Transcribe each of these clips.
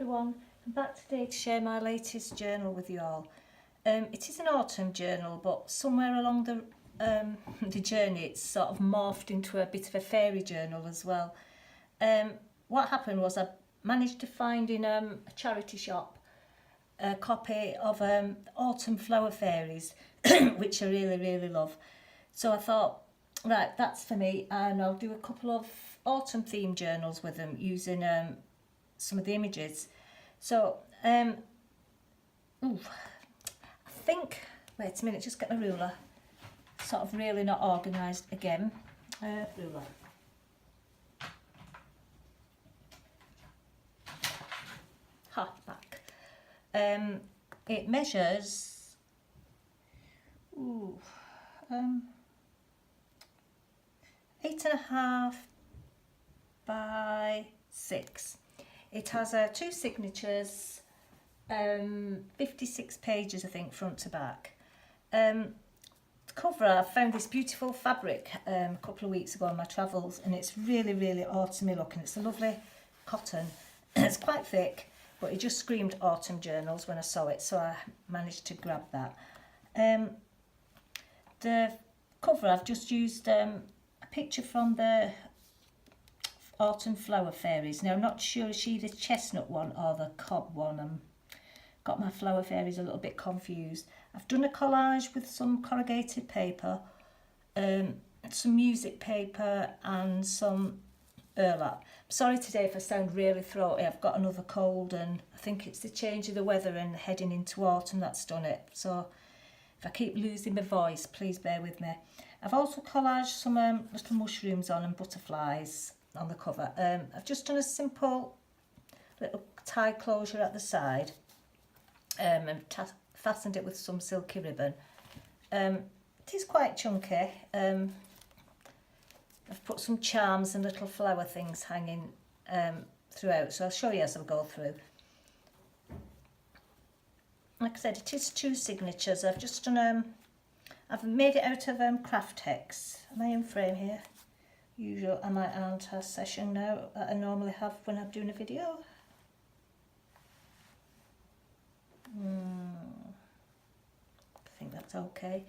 everyone, I'm back today to share my latest journal with you all. It is an autumn journal, but somewhere along the journey it's sort of morphed into a bit of a fairy journal as well. What happened was I managed to find in a charity shop a copy of Autumn Flower Fairies, which I really love. So I thought, right, that's for me, and I'll do a couple of autumn themed journals with them using some of the images. So I think, wait a minute, just get my ruler. Sort of really not organised again. Ruler. Back. It measures 8.5 by 6. It has 2 signatures, 56 pages I think front to back. The cover, I found this beautiful fabric a couple of weeks ago on my travels, and it's really autumny looking. It's a lovely cotton. It's quite thick, but it just screamed autumn journals when I saw it, so I managed to grab that. The cover, I've just used a picture from the Autumn Flower Fairies. Now I'm not sure is she the chestnut one or the cob one. Got my flower fairies a little bit confused. I've done a collage with some corrugated paper, some music paper and some burlap. I'm sorry today if I sound really throaty. I've got another cold and I think it's the change of the weather and heading into autumn that's done it. So if I keep losing my voice, please bear with me. I've also collaged some little mushrooms on and butterflies on the cover. I've just done a simple little tie closure at the side and fastened it with some silky ribbon. It is quite chunky. I've put some charms and little flower things hanging throughout, so I'll show you as I go through. Like I said, it is 2 signatures. I've just done I've made it out of craft hex. Am I in frame here? Usual, I might aren't a session now that I normally have when I'm doing a video. I think that's okay.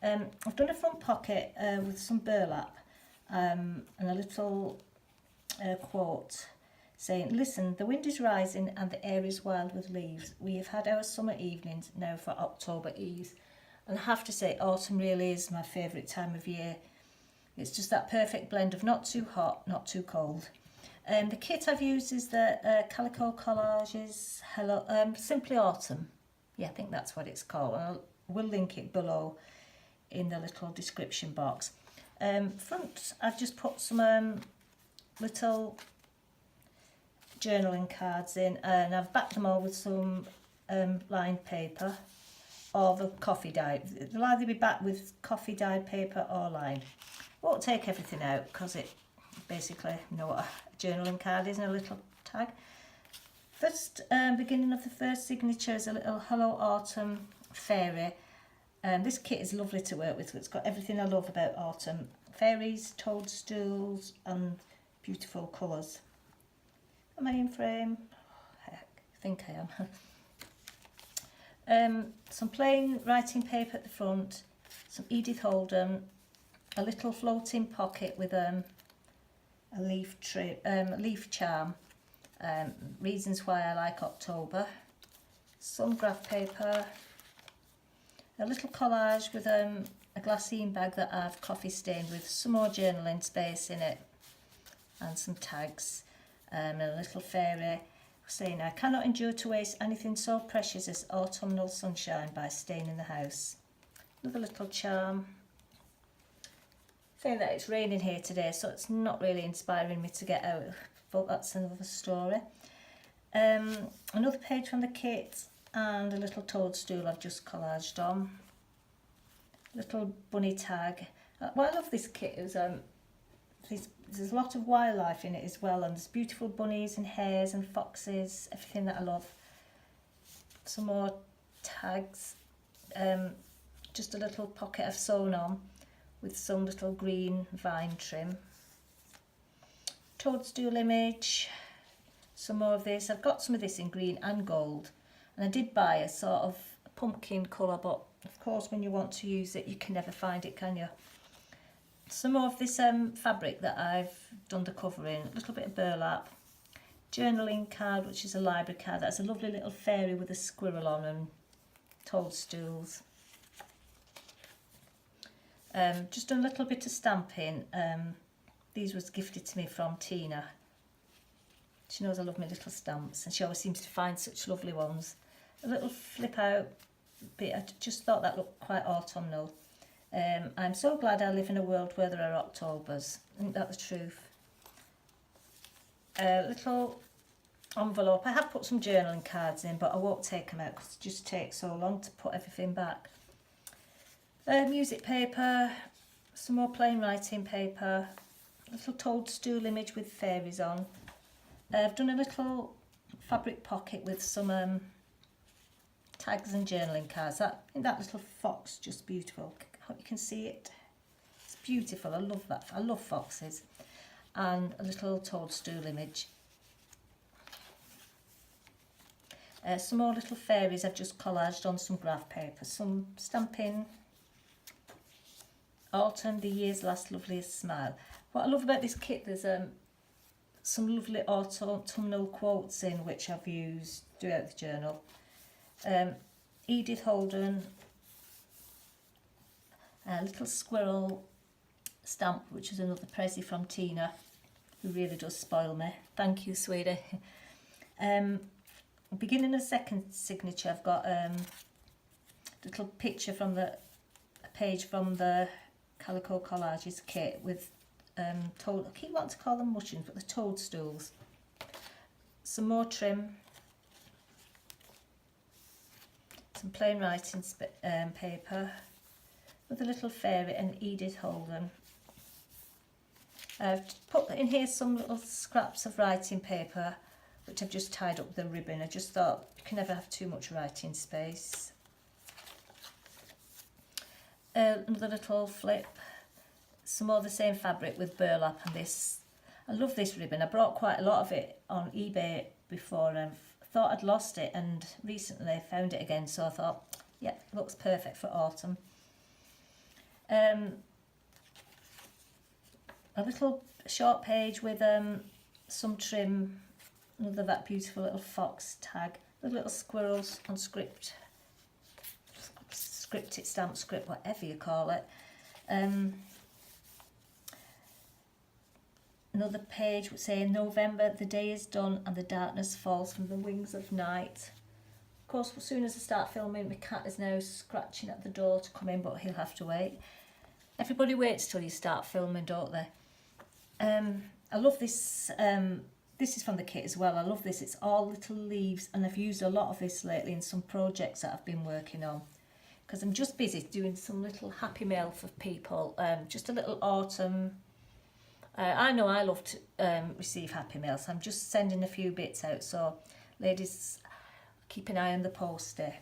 I've done a front pocket with some burlap and a little quote saying, "Listen, the wind is rising and the air is wild with leaves. We have had our summer evenings now for October ease." And I have to say, autumn really is my favourite time of year. It's just that perfect blend of not too hot, not too cold. The kit I've used is the Calico Collages Simply Autumn. Yeah, I think that's what it's called. And we'll link it below in the little description box. Front, I've just put some little journaling cards in, and I've backed them all with some lined paper or the coffee dye. They'll either be backed with coffee dyed paper or lined. Won't take everything out because it basically, you know what a journaling card is and a little tag. First, beginning of the first signature is a little Hello Autumn Fairy. This kit is lovely to work with. It's got everything I love about autumn. Fairies, toadstools and beautiful colours. Am I in frame? Heck, I think I am. Some plain writing paper at the front, some Edith Holden, a little floating pocket with a leaf charm, reasons why I like October, some graph paper, a little collage with a glassine bag that I've coffee stained with some more journaling space in it, and some tags, and a little fairy saying, "I cannot endure to waste anything so precious as autumnal sunshine by staying in the house." Another little charm saying that it's raining here today, so it's not really inspiring me to get out, but that's another story. Another page from the kit and a little toadstool I've just collaged on. Little bunny tag. What I love this kit is there's a lot of wildlife in it as well, and there's beautiful bunnies and hares and foxes, everything that I love. Some more tags, just a little pocket I've sewn on with some little green vine trim. Toadstool image, some more of this. I've got some of this in green and gold, and I did buy a sort of pumpkin colour, but of course when you want to use it you can never find it, can you? Some more of this fabric that I've done the cover in, a little bit of burlap, journaling card, which is a library card. That's a lovely little fairy with a squirrel on and toadstools. Just done a little bit of stamping. These was gifted to me from Tina. She knows I love my little stamps, and she always seems to find such lovely ones. A little flip out bit, I just thought that looked quite autumnal. I'm so glad I live in a world where there are Octobers. Isn't that the truth? A little envelope. I have put some journaling cards in, but I won't take them out because it just takes so long to put everything back. Music paper, some more plain writing paper, a little toadstool image with fairies on. I've done a little fabric pocket with some tags and journaling cards. That little fox, just beautiful. I hope you can see it. It's beautiful. I love that. I love foxes. And a little toadstool image. Some more little fairies I've just collaged on some graph paper. Some stamping. Autumn, the year's last loveliest smile. What I love about this kit, there's some lovely autumnal quotes in which I've used throughout the journal. Edith Holden, a little squirrel stamp, which is another present from Tina, who really does spoil me. Thank you, sweetie. Beginning of second signature, I've got a little picture from a page from the Calico Collages kit with I keep wanting to call them mushrooms, but the toadstools. Some more trim. Some plain writing paper with a little fairy and Edith Holden. I've put in here some little scraps of writing paper which I've just tied up with a ribbon. I just thought you can never have too much writing space. Another little flip, some more of the same fabric with burlap and this. I love this ribbon. I bought quite a lot of it on eBay before and I thought I'd lost it, and recently I found it again, so I thought, yeah, looks perfect for autumn. A little short page with some trim, another that beautiful little fox tag, with little squirrels on scripted stamp script, whatever you call it. Another page saying November, the day is done and the darkness falls from the wings of night. Of course, as soon as I start filming, my cat is now scratching at the door to come in, but he'll have to wait. Everybody waits till you start filming, don't they? I love this. This is from the kit as well. I love this. It's all little leaves, and I've used a lot of this lately in some projects that I've been working on, because I'm just busy doing some little happy mail for people. Just a little autumn. I know I love to receive happy mail, so I'm just sending a few bits out. So, ladies, keep an eye on the post there.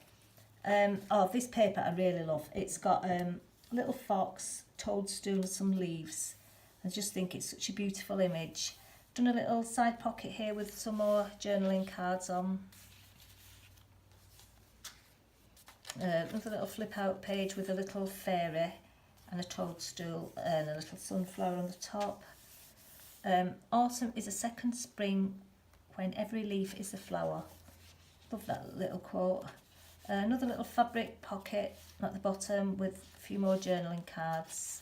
Oh, this paper I really love. It's got a little fox, toadstool, and some leaves. I just think it's such a beautiful image. Done a little side pocket here with some more journaling cards on. Another little flip out page with a little fairy and a toadstool and a little sunflower on the top. Autumn is a second spring when every leaf is a flower. Love that little quote. Another little fabric pocket at the bottom with a few more journaling cards.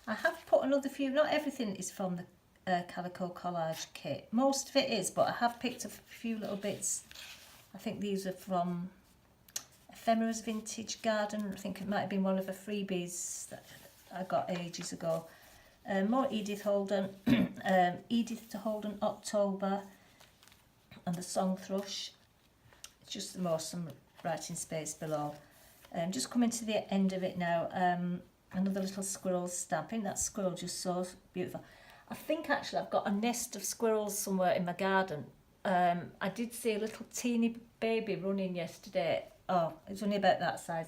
I have put another few, not everything is from the Calico Collage kit. Most of it is, but I have picked up a few little bits. I think these are from Ephemera's Vintage Garden. I think it might have been one of the freebies that I got ages ago. More Edith Holden, Edith to Holden October, and the Song Thrush. It's just more some writing space below. Just coming to the end of it now. Another little squirrel stamping. That squirrel just so beautiful. I think actually I've got a nest of squirrels somewhere in my garden. I did see a little teeny baby running yesterday. Oh, it was only about that size.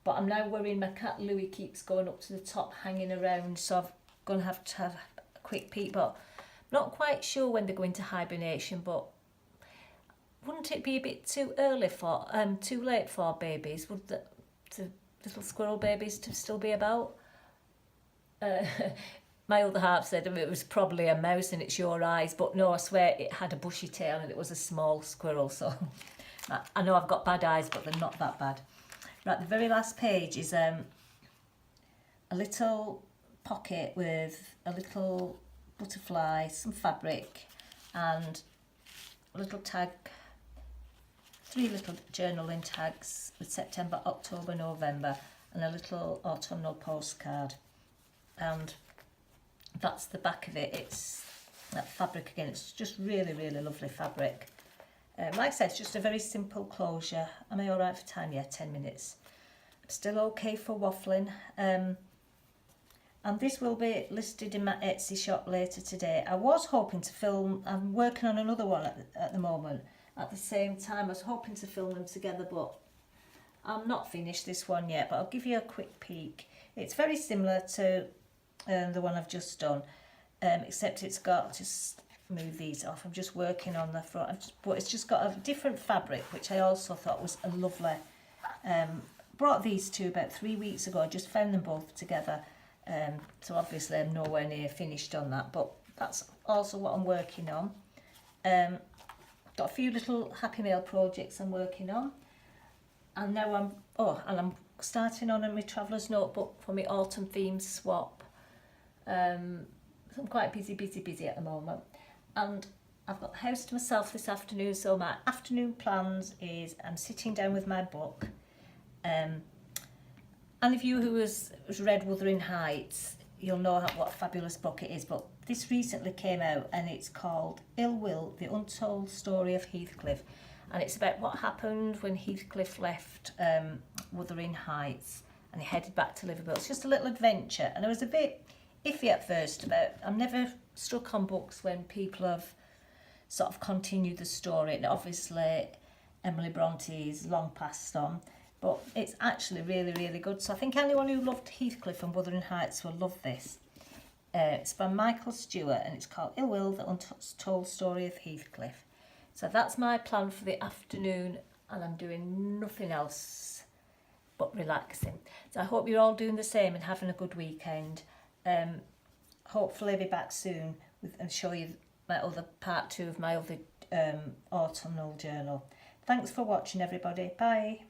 But I'm now worrying my cat Louis keeps going up to the top, hanging around, so I'm going to have a quick peek. But Not quite sure when they go into hibernation, but wouldn't it be a bit too early for, too late for babies? Would the little squirrel babies to still be about? My other half said it was probably a mouse and it's your eyes, but no, I swear it had a bushy tail and it was a small squirrel, so I know I've got bad eyes, but they're not that bad. Right, the very last page is a little pocket with a little butterfly, some fabric, and a little tag, 3 little journaling tags with September, October, November, and a little autumnal postcard. And that's the back of it. It's that fabric again. It's just really, really lovely fabric. Like I said, it's just a very simple closure. Am I all right for time? Yeah, 10 minutes. Still okay for waffling. And this will be listed in my Etsy shop later today. I was hoping to film, I'm working on another one at the moment at the same time. I was hoping to film them together, but I'm not finished this one yet, but I'll give you a quick peek. It's very similar to the one I've just done, except it's got, just move these off, I'm just working on the front, but it's just got a different fabric, which I also thought was a lovely, brought these two about 3 weeks ago. I just found them both together, so obviously I'm nowhere near finished on that, but that's also what I'm working on. Got a few little Happy Mail projects I'm working on, and now I'm starting on my traveller's notebook for my autumn theme swap. So I'm quite busy at the moment, and I've got the house to myself this afternoon, so my afternoon plans is I'm sitting down with my book. Any of you who has read Wuthering Heights, you'll know what a fabulous book it is, but this recently came out and it's called Ill Will, The Untold Story of Heathcliff, and it's about what happened when Heathcliff left Wuthering Heights and he headed back to Liverpool. It's just a little adventure, and I was a bit iffy at first about, I'm never struck on books when people have sort of continued the story, and obviously Emily Bronte is long passed on, but it's actually really, really good. So I think anyone who loved Heathcliff and Wuthering Heights will love this. It's by Michael Stewart and it's called Ill Will, The Untold Story of Heathcliff. So that's my plan for the afternoon, and I'm doing nothing else but relaxing. So I hope you're all doing the same and having a good weekend. Hopefully I'll be back soon and show you my other part 2 of my other autumnal journal. Thanks for watching, everybody. Bye.